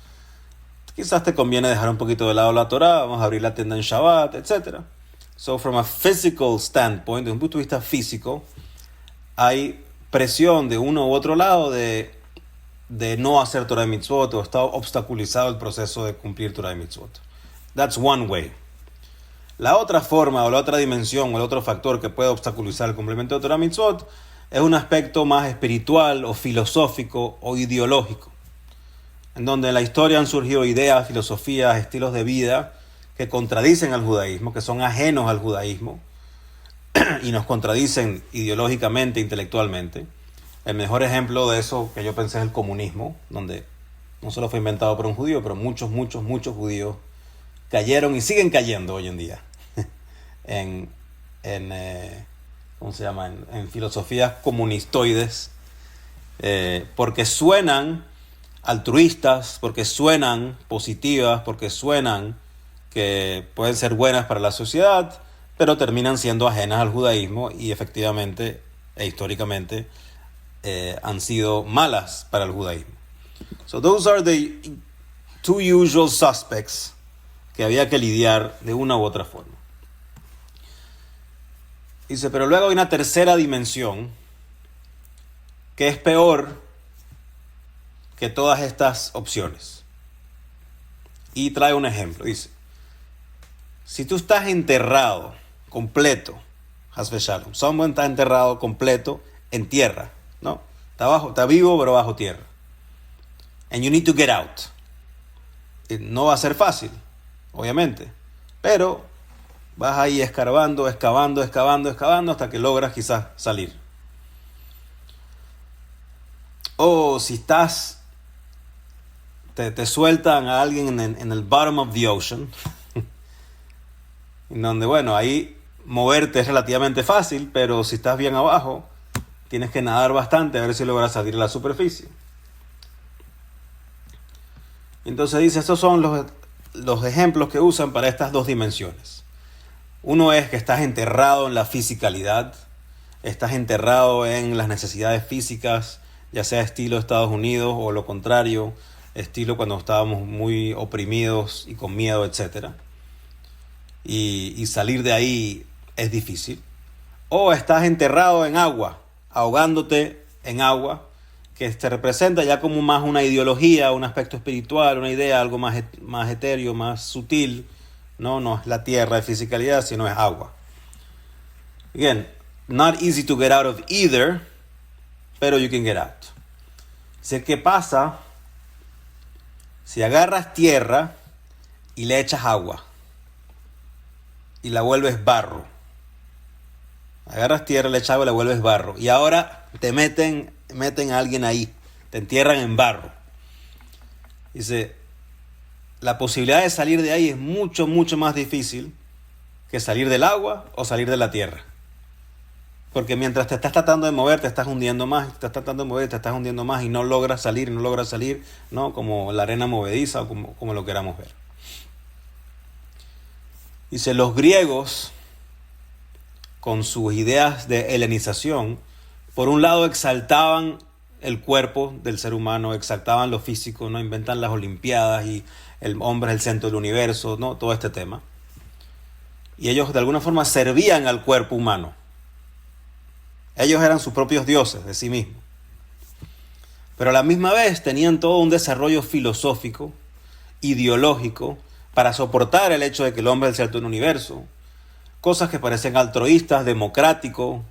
[SPEAKER 1] quizás te conviene dejar un poquito de lado la Torah, vamos a abrir la tienda en Shabbat, etc. So from a physical standpoint, desde un punto de vista físico, hay presión de uno u otro lado de no hacer Torah y Mitzvot, o está obstaculizado el proceso de cumplir Torah y Mitzvot. That's one way. La otra forma o la otra dimensión o el otro factor que puede obstaculizar el cumplimiento de Torah y Mitzvot es un aspecto más espiritual o filosófico o ideológico, en donde en la historia han surgido ideas, filosofías, estilos de vida que contradicen al judaísmo, que son ajenos al judaísmo y nos contradicen ideológicamente, intelectualmente. El mejor ejemplo de eso que yo pensé es el comunismo, donde no solo fue inventado por un judío, pero muchos judíos cayeron y siguen cayendo hoy en día en, ¿cómo se llama? En filosofías comunistoides, porque suenan altruistas, porque suenan positivas, porque suenan que pueden ser buenas para la sociedad, pero terminan siendo ajenas al judaísmo y efectivamente e históricamente han sido malas para el judaísmo. So those are the two usual suspects que había que lidiar de una u otra forma. Dice, pero luego hay una tercera dimensión que es peor que todas estas opciones. Y trae un ejemplo. Dice, si tú estás enterrado completo, Hasbe Shalom, someone está enterrado completo en tierra, ¿no? Está vivo pero bajo tierra. And you need to get out. No va a ser fácil, obviamente, pero vas ahí excavando hasta que logras quizás salir. O si estás, te sueltan a alguien en el bottom of the ocean, en donde, bueno, ahí moverte es relativamente fácil, pero si estás bien abajo, tienes que nadar bastante a ver si logras salir a la superficie. Entonces dice, estos son los ejemplos que usan para estas dos dimensiones. Uno es que estás enterrado en la fisicalidad, estás enterrado en las necesidades físicas, ya sea estilo Estados Unidos o lo contrario, estilo cuando estábamos muy oprimidos y con miedo, etc. Y salir de ahí es difícil. O estás enterrado en agua, ahogándote en agua, que te representa ya como más una ideología, un aspecto espiritual, una idea, algo más etéreo, más sutil. No es la tierra de fisicalidad, sino es agua. Again, not easy to get out of either, pero you can get out. ¿Qué pasa si agarras tierra y le echas agua y la vuelves barro? Agarras tierra, le echas agua y la vuelves barro. Y ahora te meten a alguien ahí, te entierran en barro. Dice, la posibilidad de salir de ahí es mucho más difícil que salir del agua o salir de la tierra. Porque mientras te estás tratando de mover, te estás hundiendo más, y no logras salir, ¿no? Como la arena movediza o como lo queramos ver. Dice, los griegos, con sus ideas de helenización, por un lado exaltaban el cuerpo del ser humano, exaltaban lo físico, ¿no? Inventan las olimpiadas y el hombre es el centro del universo, ¿no? Todo este tema. Y ellos de alguna forma servían al cuerpo humano. Ellos eran sus propios dioses de sí mismos. Pero a la misma vez tenían todo un desarrollo filosófico, ideológico, para soportar el hecho de que el hombre es el centro del universo. Cosas que parecen altruistas, democráticos,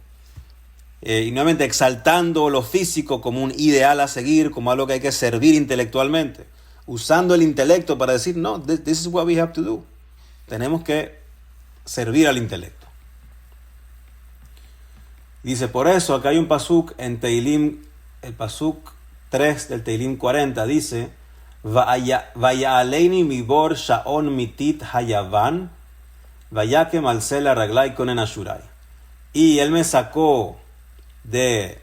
[SPEAKER 1] y nuevamente exaltando lo físico como un ideal a seguir, como algo que hay que servir intelectualmente. Usando el intelecto para decir, no, this is what we have to do. Tenemos que servir al intelecto. Dice, por eso, acá hay un pasuk en Tehilim, el pasuk 3 del Tehilim 40, dice, Vaya aleini mibor shaon mitit hayavan, vayakem alcela raglai konen ashurai. Y él me sacó del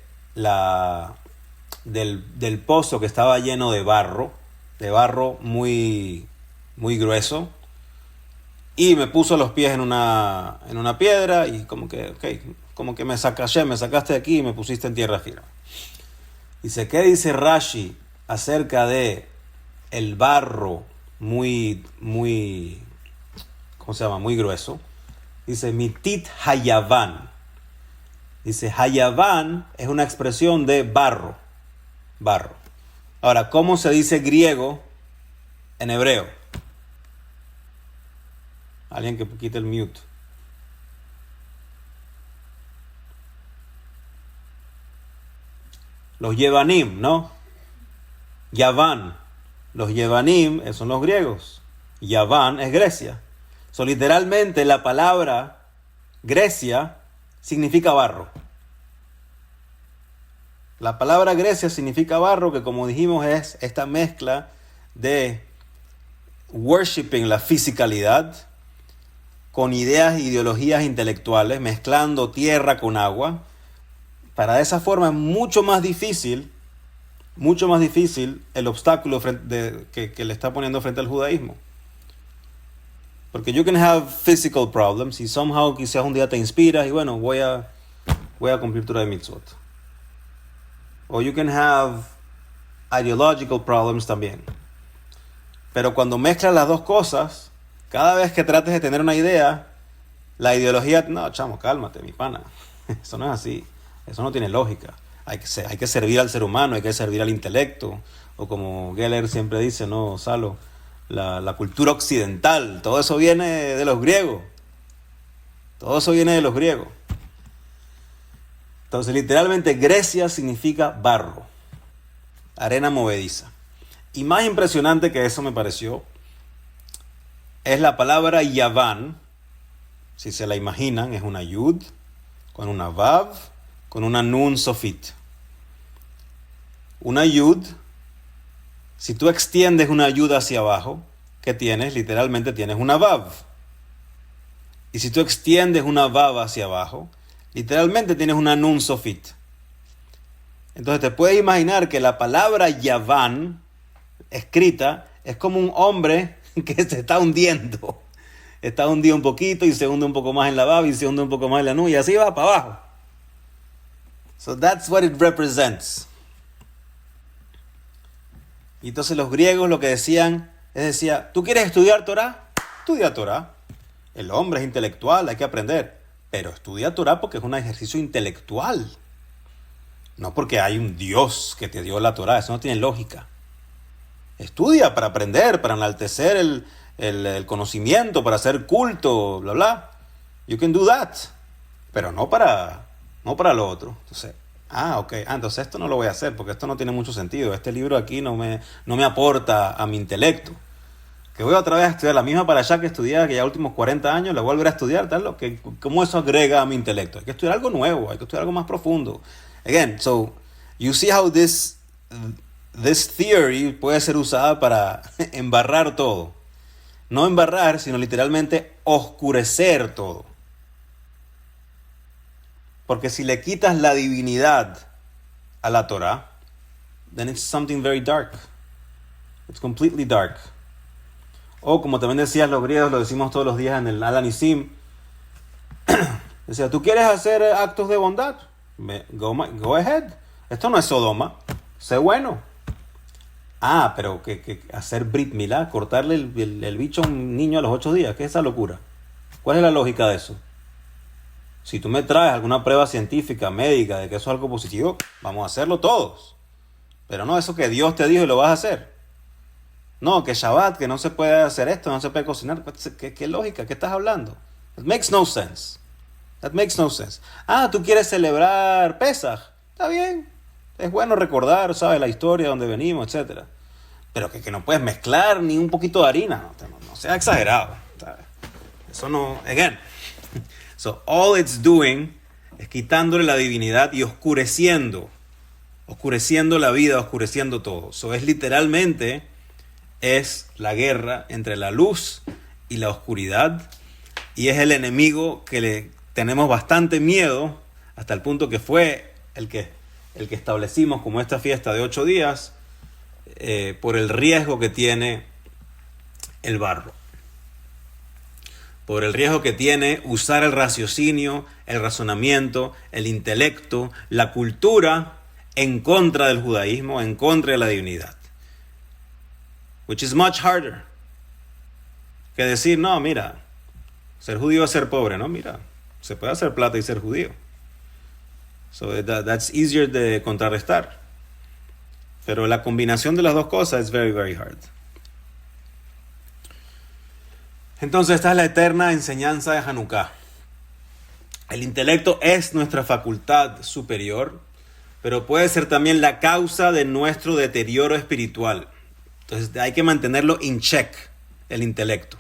[SPEAKER 1] pozo que estaba lleno de barro muy grueso, y me puso los pies en una piedra y como que me sacaste de aquí y me pusiste en tierra firme. Dice, ¿qué dice Rashi acerca de el barro muy, ¿cómo se llama? Muy grueso? Dice, mitit hayavan. Dice, hayavan es una expresión de barro. Ahora, ¿cómo se dice griego en hebreo? Alguien que quite el mute. Los Yevanim, ¿no? Yavan. Los Yevanim son los griegos. Yavan es Grecia. Literalmente la palabra Grecia significa barro. La palabra Grecia significa barro, que como dijimos es esta mezcla de worshiping la fisicalidad con ideas e ideologías intelectuales, mezclando tierra con agua. Para de esa forma es mucho más difícil el obstáculo que le está poniendo frente al judaísmo. Porque you can have physical problems y somehow quizás un día te inspiras y bueno, voy a cumplir Torah de mitzvot. O you can have ideological problems también. Pero cuando mezclas las dos cosas, cada vez que trates de tener una idea, la ideología, no, chamo, cálmate, mi pana. Eso no es así. Eso no tiene lógica. Hay que servir al ser humano, hay que servir al intelecto. O como Geller siempre dice, no, Salo, la cultura occidental, todo eso viene de los griegos. Todo eso viene de los griegos. Entonces, literalmente, Grecia significa barro, arena movediza. Y más impresionante que eso me pareció es la palabra Yaván. Si se la imaginan, es una Yud con una Vav con una Nun Sofit. Una Yud, si tú extiendes una Yud hacia abajo, ¿qué tienes? Literalmente tienes una Vav. Y si tú extiendes una Vav hacia abajo, literalmente tienes una Nun Sofit. Entonces te puedes imaginar que la palabra Yaván escrita es como un hombre que se está hundiendo. Está hundido un poquito y se hunde un poco más en la Vav y se hunde un poco más en la Nun y así va para abajo. So that's what it represents. Y entonces los griegos lo que decían, ¿tú quieres estudiar Torah? Estudia Torah. El hombre es intelectual, hay que aprender. Pero estudia Torah porque es un ejercicio intelectual. No porque hay un Dios que te dio la Torah, eso no tiene lógica. Estudia para aprender, para enaltecer el conocimiento, para hacer culto, bla, bla. You can do that. Pero no para lo otro. Entonces, entonces esto no lo voy a hacer porque esto no tiene mucho sentido. Este libro aquí no me aporta a mi intelecto. Que voy otra vez a estudiar la misma parashá que estudié que ya últimos 40 años, la voy a volver a estudiar, ¿cómo eso agrega a mi intelecto? Hay que estudiar algo nuevo, hay que estudiar algo más profundo. Again, so you see how this theory puede ser usada para embarrar todo. No embarrar, sino literalmente oscurecer todo. Porque si le quitas la divinidad a la Torah, then it's something very dark. It's completely dark. O como también decían los griegos, lo decimos todos los días en el Al-Anisim, decía, ¿tú quieres hacer actos de bondad? Go ahead. Esto no es Sodoma. Sé bueno. Pero que hacer Brit Milá, cortarle el bicho a un niño a los 8 días, ¿qué es esa locura? ¿Cuál es la lógica de eso? Si tú me traes alguna prueba científica, médica, de que eso es algo positivo, vamos a hacerlo todos. Pero no eso que Dios te dijo y lo vas a hacer. No, que Shabbat, que no se puede hacer esto, no se puede cocinar. ¿Qué lógica? ¿Qué estás hablando? That makes no sense. That makes no sense. ¿Tú quieres celebrar Pesaj? Está bien. Es bueno recordar, ¿sabes? La historia, de dónde venimos, etc. Pero que no puedes mezclar ni un poquito de harina. No sea exagerado, ¿sabes? Eso no... Again. So, all it's doing es quitándole la divinidad y oscureciendo la vida, oscureciendo todo. So, es literalmente... es la guerra entre la luz y la oscuridad y es el enemigo que le tenemos bastante miedo hasta el punto que fue el que establecimos como esta fiesta de 8 días por el riesgo que tiene el barro, por el riesgo que tiene usar el raciocinio, el razonamiento, el intelecto, la cultura en contra del judaísmo, en contra de la divinidad. Which is much harder que decir, no, mira, ser judío es ser pobre, no, mira, se puede hacer plata y ser judío. So that's easier de contrarrestar. Pero la combinación de las dos cosas es very, very hard. Entonces esta es la eterna enseñanza de Hanukkah. El intelecto es nuestra facultad superior, pero puede ser también la causa de nuestro deterioro espiritual. Entonces hay que mantenerlo in check, el intelecto.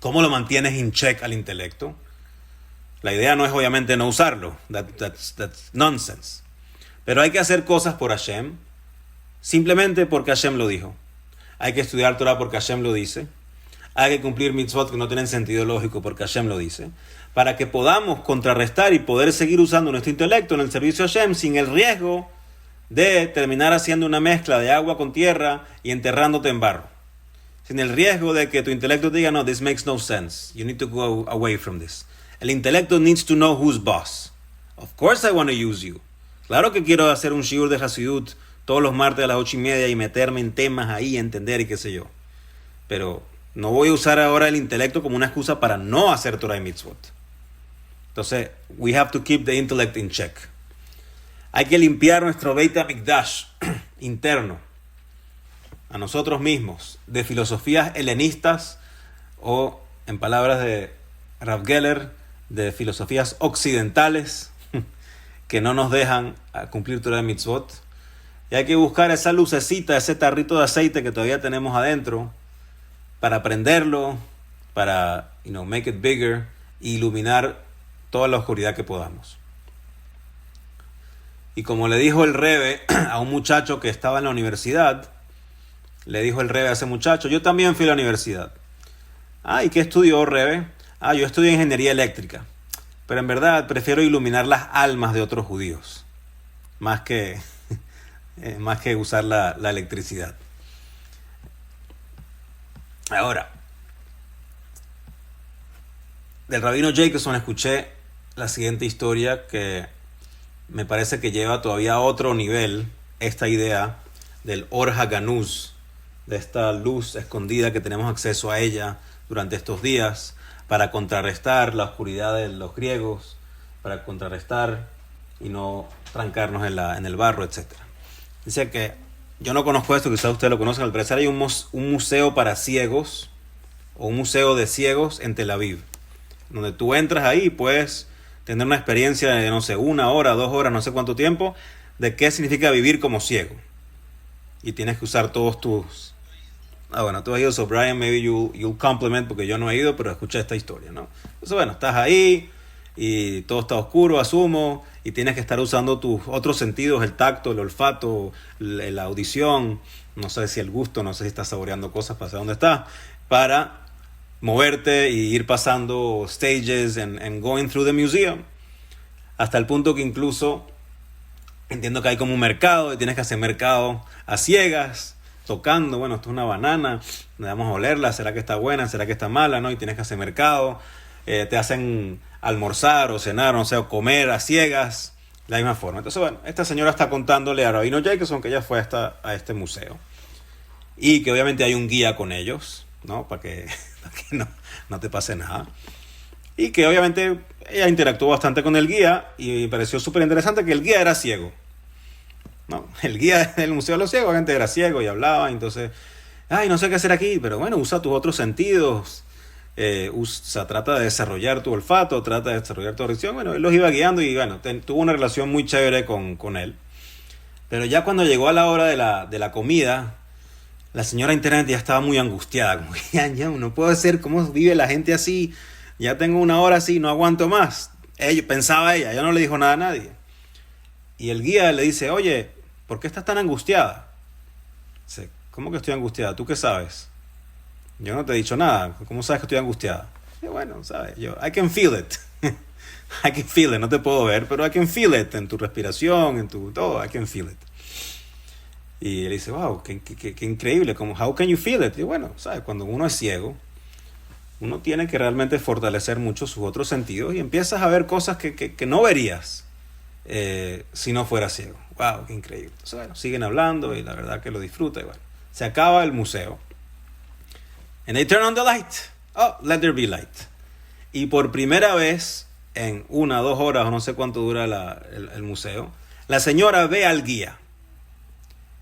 [SPEAKER 1] ¿Cómo lo mantienes in check al intelecto? La idea no es obviamente no usarlo. That's nonsense. Pero hay que hacer cosas por Hashem, simplemente porque Hashem lo dijo. Hay que estudiar Torah porque Hashem lo dice. Hay que cumplir mitzvot que no tienen sentido lógico porque Hashem lo dice. Para que podamos contrarrestar y poder seguir usando nuestro intelecto en el servicio a Hashem sin el riesgo de terminar haciendo una mezcla de agua con tierra y enterrándote en barro. Sin el riesgo de que tu intelecto te diga, no, this makes no sense. You need to go away from this. El intelecto needs to know who's boss. Of course I want to use you. Claro que quiero hacer un shiur de Hasidut todos los martes a las 8:30 y meterme en temas ahí, entender y qué sé yo. Pero no voy a usar ahora el intelecto como una excusa para no hacer Torah y Mitzvot. Entonces, we have to keep the intellect in check. Hay que limpiar nuestro Beit HaMikdash interno, a nosotros mismos, de filosofías helenistas o, en palabras de Rav Geller, de filosofías occidentales que no nos dejan cumplir Torah y Mitzvot. Y hay que buscar esa lucecita, ese tarrito de aceite que todavía tenemos adentro para prenderlo, para make it bigger e iluminar toda la oscuridad que podamos. Y como le dijo el Rebbe a un muchacho que estaba en la universidad, le dijo el Rebbe a ese muchacho, yo también fui a la universidad. ¿Y qué estudió, Rebbe? Yo estudié ingeniería eléctrica, pero en verdad prefiero iluminar las almas de otros judíos, más que usar la electricidad. Ahora, del rabino Jacobson escuché la siguiente historia que me parece que lleva todavía a otro nivel esta idea del Or HaGanuz, de esta luz escondida que tenemos acceso a ella durante estos días para contrarrestar la oscuridad de los griegos, para contrarrestar y no trancarnos en el barro, etc. Dice que, yo no conozco esto, quizás ustedes lo conocen, al parecer hay un museo para ciegos, o un museo de ciegos en Tel Aviv, donde tú entras ahí y puedes tener una experiencia de, 1 hora, 2 horas, no sé cuánto tiempo, de qué significa vivir como ciego. Y tienes que usar todos tus... bueno, tú has ido, so Brian, maybe you'll compliment, porque yo no he ido, pero escuché esta historia, ¿no? Entonces, bueno, estás ahí y todo está oscuro, asumo, y tienes que estar usando tus otros sentidos, el tacto, el olfato, la audición, no sé si el gusto, no sé si estás saboreando cosas para saber dónde estás, para moverte y ir pasando stages and going through the museum, hasta el punto que incluso entiendo que hay como un mercado y tienes que hacer mercado a ciegas, tocando, bueno, esto es una banana, vamos a olerla, ¿será que está buena? ¿Será que está mala? ¿No? Y tienes que hacer mercado, te hacen almorzar o cenar, no sé, o comer a ciegas, de la misma forma. Entonces, bueno, esta señora está contándole a Rabino Jacobson que ella fue a este museo y que obviamente hay un guía con ellos, ¿no? Para que no te pase nada. Y que obviamente ella interactuó bastante con el guía y me pareció súper interesante que el guía era ciego. No, el guía del Museo de los Ciegos obviamente era ciego y hablaba, entonces, no sé qué hacer aquí, pero bueno, usa tus otros sentidos, trata de desarrollar tu olfato, trata de desarrollar tu audición. Bueno, él los iba guiando y bueno, tuvo una relación muy chévere con él. Pero ya cuando llegó a la hora de la comida, la señora internet ya estaba muy angustiada, como ya no puedo ser, ¿cómo vive la gente así? Ya tengo 1 hora así, no aguanto más. Pensaba ella no le dijo nada a nadie. Y el guía le dice, oye, ¿por qué estás tan angustiada? Dice, ¿cómo que estoy angustiada? ¿Tú qué sabes? Yo no te he dicho nada. ¿Cómo sabes que estoy angustiada? Y bueno, sabes, I can feel it. I can feel it. No te puedo ver, pero I can feel it. En tu respiración, en tu todo, I can feel it. Y él dice, wow, qué increíble. Como, how can you feel it? Y bueno, sabes, cuando uno es ciego, uno tiene que realmente fortalecer mucho sus otros sentidos y empiezas a ver cosas que no verías si no fuera ciego. Wow, qué increíble. Entonces, bueno, siguen hablando y la verdad que lo disfruta. Y bueno, se acaba el museo. And they turn on the light. Oh, let there be light. Y por primera vez en 1 o 2 horas, o no sé cuánto dura el museo, la señora ve al guía.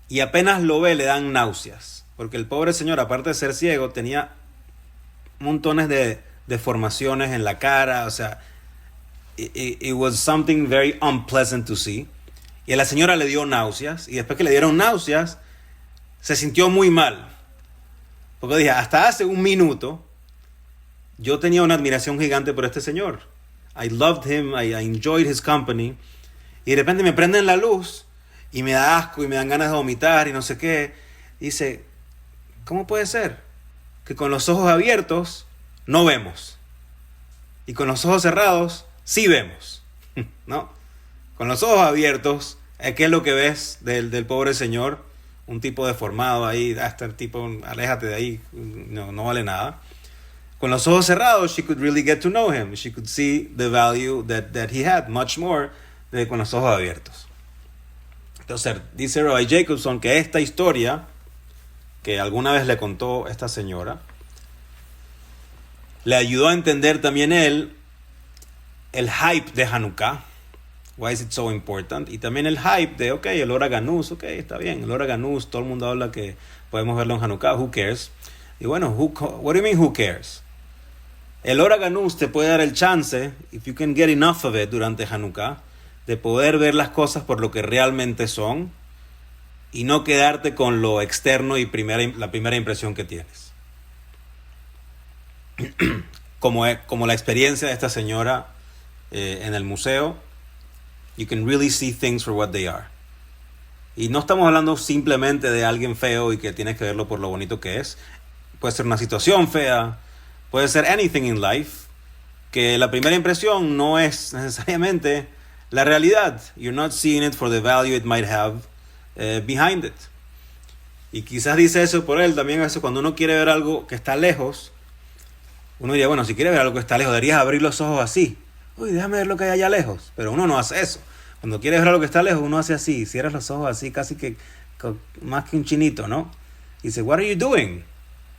[SPEAKER 1] Y apenas lo ve, le dan náuseas. Porque el pobre señor, aparte de ser ciego, tenía montones de deformaciones en la cara. O sea, it was something very unpleasant to see. Y a la señora le dio náuseas. Y después que le dieron náuseas, se sintió muy mal. Porque dije, hasta hace 1 minuto, yo tenía una admiración gigante por este señor. I loved him, I enjoyed his company. Y de repente me prenden la luz y me da asco y me dan ganas de vomitar y no sé qué. Dice, ¿cómo puede ser que con los ojos abiertos no vemos? Y con los ojos cerrados sí vemos, ¿no? Con los ojos abiertos, ¿qué es lo que ves del pobre señor? Un tipo deformado ahí, hasta el tipo, aléjate de ahí, no vale nada. Con los ojos cerrados, she could really get to know him. She could see the value that he had, much more de con los ojos abiertos. Entonces, dice Roy Jacobson que esta historia, que alguna vez le contó esta señora, le ayudó a entender también él el hype de Hanukkah. Why is it so important? Y también el hype de, ok, el Hora Ganús, ok, está bien, el Hora Ganús, todo el mundo habla que podemos verlo en Hanukkah, who cares? Y bueno, what do you mean who cares? El Hora Ganús te puede dar el chance, if you can get enough of it durante Hanukkah, de poder ver las cosas por lo que realmente son y no quedarte con lo externo y la primera impresión que tienes. Como la experiencia de esta señora en el museo, you can really see things for what they are. Y no estamos hablando simplemente de alguien feo y que tienes que verlo por lo bonito que es. Puede ser una situación fea, puede ser anything in life, que la primera impresión no es necesariamente la realidad. You're not seeing it for the value it might have behind it. Y quizás dice eso por él también. Eso cuando uno quiere ver algo que está lejos, uno diría, bueno, si quieres ver algo que está lejos, deberías abrir los ojos así. Uy, déjame ver lo que hay allá lejos. Pero uno no hace eso. Cuando quieres ver algo que está lejos, uno hace así. Cierras los ojos así, casi que más que un chinito, ¿no? Y dice, what are you doing?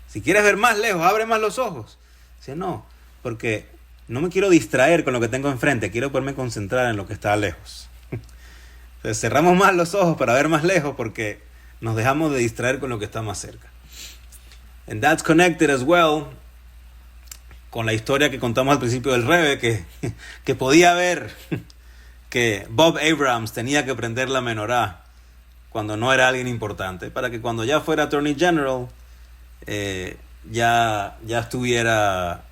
[SPEAKER 1] Si quieres ver más lejos, abre más los ojos. Dice, no, porque no me quiero distraer con lo que tengo enfrente. Quiero poderme concentrar en lo que está lejos. Entonces cerramos más los ojos para ver más lejos porque nos dejamos de distraer con lo que está más cerca. And that's connected as well con la historia que contamos al principio del Rebbe, que podía ver que Bob Abrams tenía que prender la menorá cuando no era alguien importante, para que cuando ya fuera Attorney General, ya estuviera,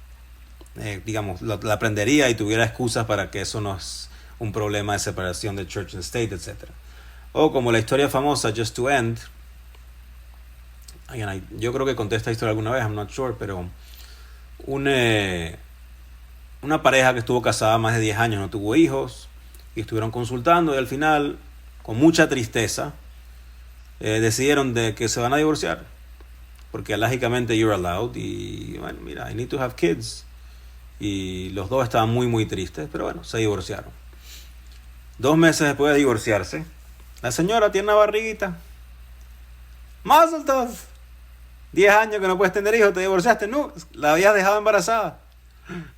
[SPEAKER 1] digamos, la prendería y tuviera excusas para que eso no es un problema de separación de Church and State, etc. O como la historia famosa, Just to End. Again, yo creo que conté esta historia alguna vez, I'm not sure, pero una pareja que estuvo casada más de 10 años, no tuvo hijos, y estuvieron consultando y al final, con mucha tristeza, decidieron de que se van a divorciar. Porque lógicamente you're allowed y bueno, mira, I need to have kids. Y los dos estaban muy muy tristes, pero bueno, se divorciaron. 2 meses después de divorciarse, la señora tiene una barriguita. Mazel tov. 10 años que no puedes tener hijos, te divorciaste. No, la habías dejado embarazada.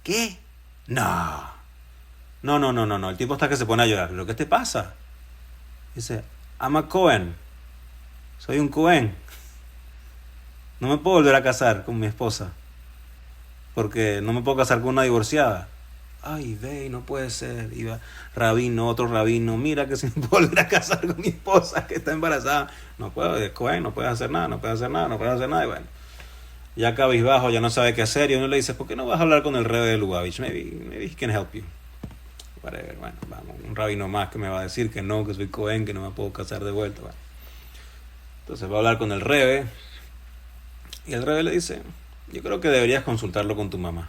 [SPEAKER 1] ¿Qué? No. No. El tipo está que se pone a llorar. ¿Pero qué te pasa? Dice, I'm a Cohen. Soy un Cohen. No me puedo volver a casar con mi esposa. Porque no me puedo casar con una divorciada. Ay, ve, no puede ser. Iba rabino, otro rabino. Mira que si me puedo volver a casar con mi esposa que está embarazada. No puedo, es Cohen, no puede hacer nada. Y bueno, ya cabizbajo, ya no sabe qué hacer. Y uno le dice, ¿por qué no vas a hablar con el Rebbe de Lubavitch? Maybe he can help you. Whatever. Bueno, vamos, un rabino más que me va a decir que no, que soy Cohen, que no me puedo casar de vuelta. Bueno. Entonces va a hablar con el Rebbe. Y el Rebbe le dice, yo creo que deberías consultarlo con tu mamá.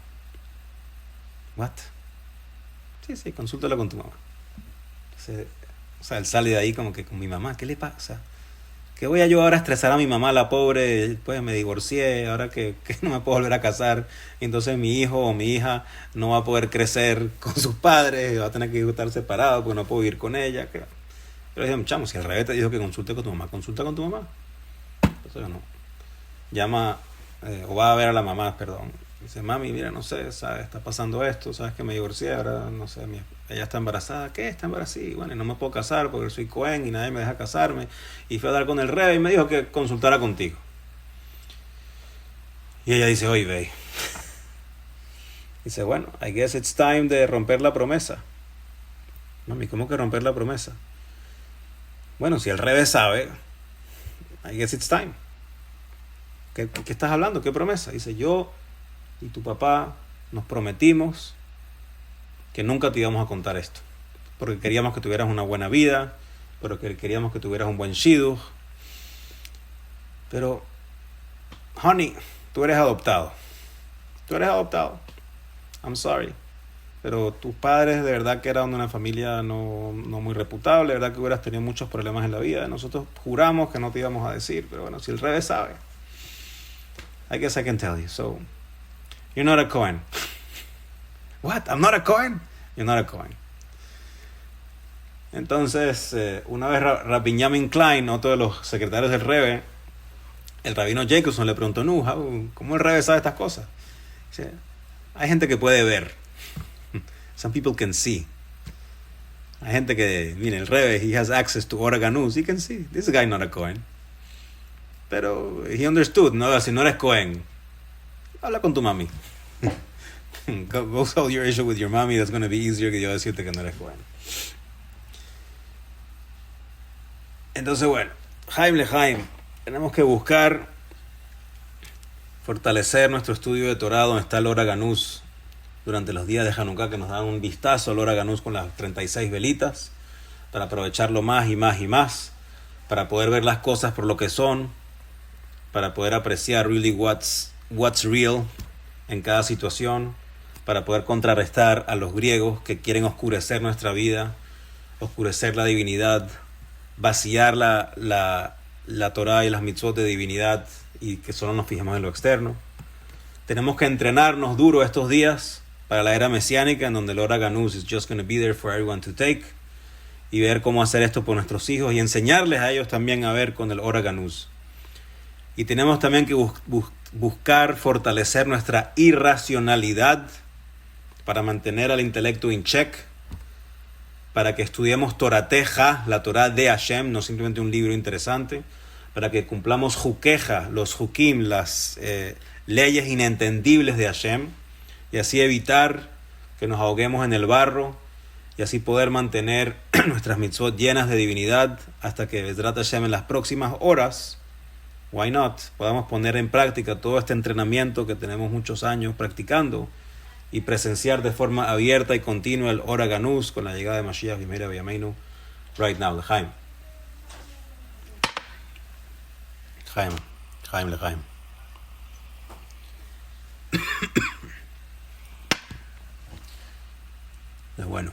[SPEAKER 1] ¿What? Sí, consúltalo con tu mamá. Entonces, o sea, él sale de ahí como que con mi mamá, ¿qué le pasa? ¿Qué voy a yo ahora a estresar a mi mamá, la pobre? Pues me divorcié, ahora que no me puedo volver a casar. Y entonces mi hijo o mi hija no va a poder crecer con sus padres, va a tener que estar separado porque no puedo vivir con ella. Pero le dije, chamo, si el Rebbe te dijo que consulte con tu mamá, consulta con tu mamá. Entonces, no. Llama, o va a ver a la mamá, perdón. Dice, mami, mira, no sé, ¿sabes? Está pasando esto, ¿sabes? Que me divorcié, ahora, no sé, ella está embarazada. ¿Qué? Está embarazada. Y bueno, y no me puedo casar porque soy Cohen y nadie me deja casarme. Y fui a hablar con el Rebbe y me dijo que consultara contigo. Y ella dice, oye, ve. Dice, bueno, I guess it's time de romper la promesa. Mami, ¿cómo que romper la promesa? Bueno, si el Rebbe sabe, I guess it's time. ¿Qué estás hablando? ¿Qué promesa? Dice, yo y tu papá nos prometimos que nunca te íbamos a contar esto. Porque queríamos que tuvieras una buena vida, pero que queríamos que tuvieras un buen shidduch. Pero, honey, tú eres adoptado. Tú eres adoptado. I'm sorry. Pero tus padres de verdad que eran de una familia no muy reputable, de verdad que hubieras tenido muchos problemas en la vida. Nosotros juramos que no te íbamos a decir, pero bueno, si el Rebbe sabe. I guess I can tell you. So, you're not a Cohen. What? I'm not a Cohen? You're not a Cohen. Entonces, una vez Rabbi Binyamin Klein, otro de los secretarios del Rebbe, el rabino Jacobson le preguntó, ¿cómo el Rebbe sabe estas cosas? Dice, hay gente que puede ver. Some people can see. Hay gente que, mire, el Rebbe, he has access to Ora Ganuz. He can see. This guy not a Cohen. Pero he understood, ¿no? Si no eres Cohen, habla con tu mami. Go solve your issue with your mommy. That's going to be easier que yo decirte que no eres Cohen. Entonces, bueno, Jaime Lejaim, tenemos que buscar fortalecer nuestro estudio de Torah donde está el Ora Ganuz durante los días de Hanukkah, que nos dan un vistazo al Ora Ganuz con las 36 velitas, para aprovecharlo más y más y más, para poder ver las cosas por lo que son, para poder apreciar really what's real en cada situación, para poder contrarrestar a los griegos que quieren oscurecer nuestra vida, oscurecer la divinidad, vaciar la Torah y las mitzvot de divinidad y que solo nos fijemos en lo externo. Tenemos que entrenarnos duro estos días para la era mesiánica, en donde el Ora Ganuz is just going to be there for everyone to take, y ver cómo hacer esto por nuestros hijos y enseñarles a ellos también a ver con el Ora Ganuz. Y tenemos también que buscar fortalecer nuestra irracionalidad para mantener al intelecto in check, para que estudiemos Torateja, la Torah de Hashem, no simplemente un libro interesante, para que cumplamos Jukeja, los Jukim, las leyes inentendibles de Hashem, y así evitar que nos ahoguemos en el barro, y así poder mantener nuestras mitzvot llenas de divinidad hasta que Bezrat Hashem en las próximas horas, why not, podamos poner en práctica todo este entrenamiento que tenemos muchos años practicando y presenciar de forma abierta y continua el Ora Ganuz con la llegada de Mashiach Bimera B'Yameinu right now. Lechaim. Lechaim. Es bueno.